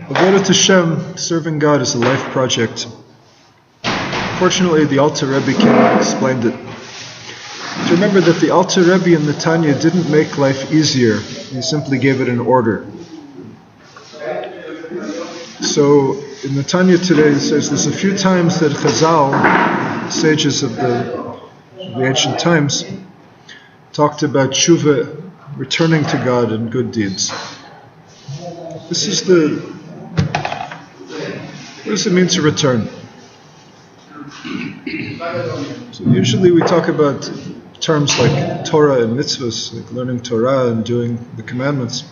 Avodat Hashem, serving God, is a life project. Fortunately, the Alter Rebbe came and explained it. To remember that the Alter Rebbe in the Tanya didn't make life easier, he simply gave it an order. So, in the Tanya today, it says there's a few times that Chazal, sages of the ancient times, talked about tshuva, returning to God in good deeds. This is what does it mean to return? So usually we talk about terms like Torah and mitzvahs, like learning Torah and doing the commandments.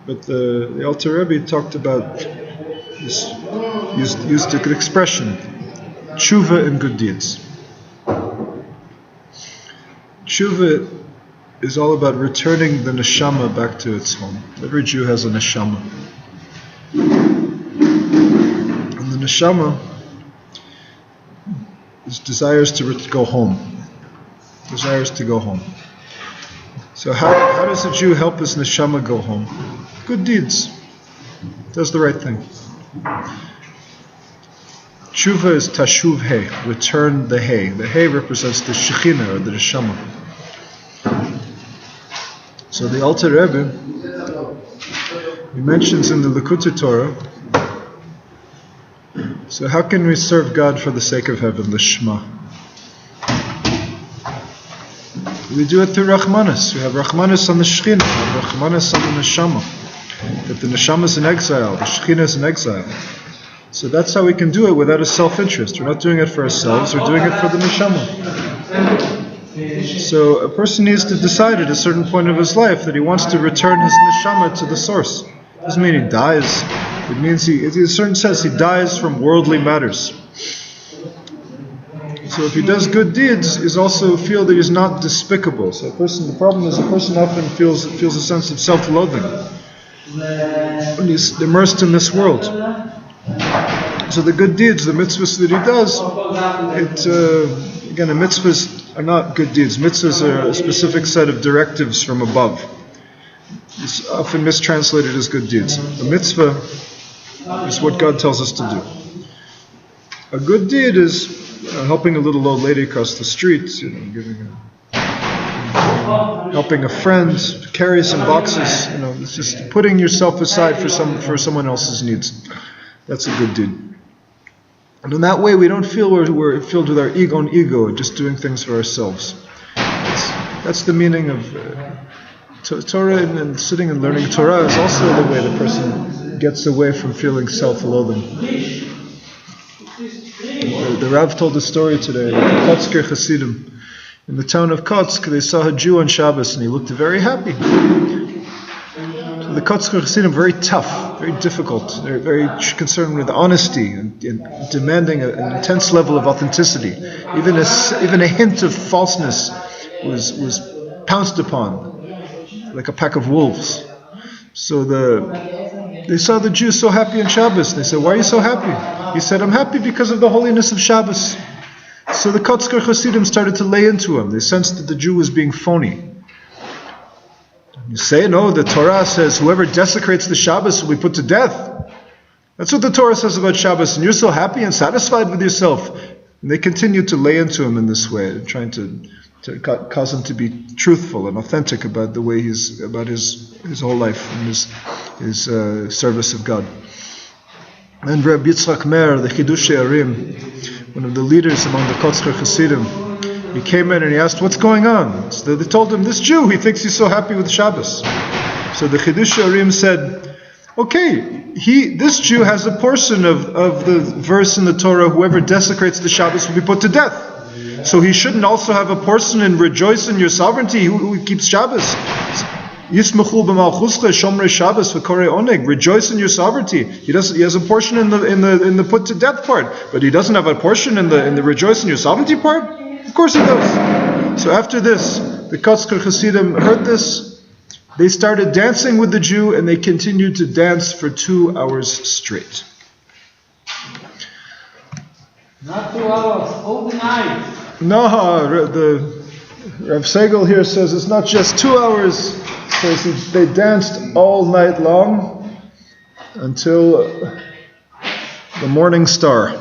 But the Alter Rebbe talked about this, used a good expression, tshuva and good deeds. Tshuva is all about returning the neshama back to its home. Every Jew has a neshama. And the neshama desires to go home. Desires to go home. So how does a Jew help his neshama go home? Good deeds. Does the right thing. Tshuva is tashuv hey, return the hay. The hay represents the shechina or the neshama. So the Alter Rebbe, he mentions in the Likutei Torah, so how can we serve God for the sake of heaven, the Shema? We do it through Rachmanis. We have Rachmanis on the Shechina, we have Rachmanis on the Neshama. That the Neshama is in exile, the Shechina is in exile. So that's how we can do it without a self-interest. We're not doing it for ourselves, we're doing it for the Neshama. So a person needs to decide at a certain point of his life that he wants to return his neshama to the source. It doesn't mean he dies. It means in a certain sense he dies from worldly matters. So if he does good deeds, he's also feel that he's not despicable. So the problem is a person often feels a sense of self-loathing when he's immersed in this world. So the good deeds, the mitzvahs that he does, again, the mitzvahs are not good deeds. Mitzvahs are a specific set of directives from above. It's often mistranslated as good deeds. A mitzvah is what God tells us to do. A good deed is helping a little old lady across the street, helping a friend carry some boxes. It's just putting yourself aside for someone else's needs. That's a good deed. And in that way, we don't feel we're filled with our ego, just doing things for ourselves. That's the meaning of Torah, and sitting and learning Torah is also the way the person gets away from feeling self-loathing. The Rav told a story today about the Kotzker Hasidim. In the town of Kotsk, they saw a Jew on Shabbos, and he looked very happy. The Kotzker Hasidim very tough, very difficult. They're very concerned with honesty and demanding an intense level of authenticity. Even a hint of falseness was pounced upon, like a pack of wolves. So they saw the Jew so happy on Shabbos. They said, "Why are you so happy?" He said, "I'm happy because of the holiness of Shabbos." So the Kotzker Hasidim started to lay into him. They sensed that the Jew was being phony. You say, no, the Torah says whoever desecrates the Shabbos will be put to death. That's what the Torah says about Shabbos, and you're so happy and satisfied with yourself. And they continued to lay into him in this way, trying to cause him to be truthful and authentic about the way about his whole life and his service of God. And Rabbi Yitzchak Meir, the Chidushei Arim, one of the leaders among the Kotzker Hasidim, he came in and he asked, what's going on? So they told him, this Jew, he thinks he's so happy with Shabbos. So the Chidushei Arim said, okay, this Jew has a portion of the verse in the Torah, whoever desecrates the Shabbos will be put to death. So he shouldn't also have a portion in rejoice in your sovereignty, who keeps Shabbos. Yismechu b'malchuscha shomrei Shabbos v'korei oneg. Rejoice in your sovereignty. He has a portion in the put to death part, but he doesn't have a portion in the rejoice in your sovereignty part. Of course he does. So after this, the Kotzker Hasidim heard this. They started dancing with the Jew, and they continued to dance for 2 hours straight. Not 2 hours, all night. No, the Rav Segel here says it's not just 2 hours, So they danced all night long until the morning star.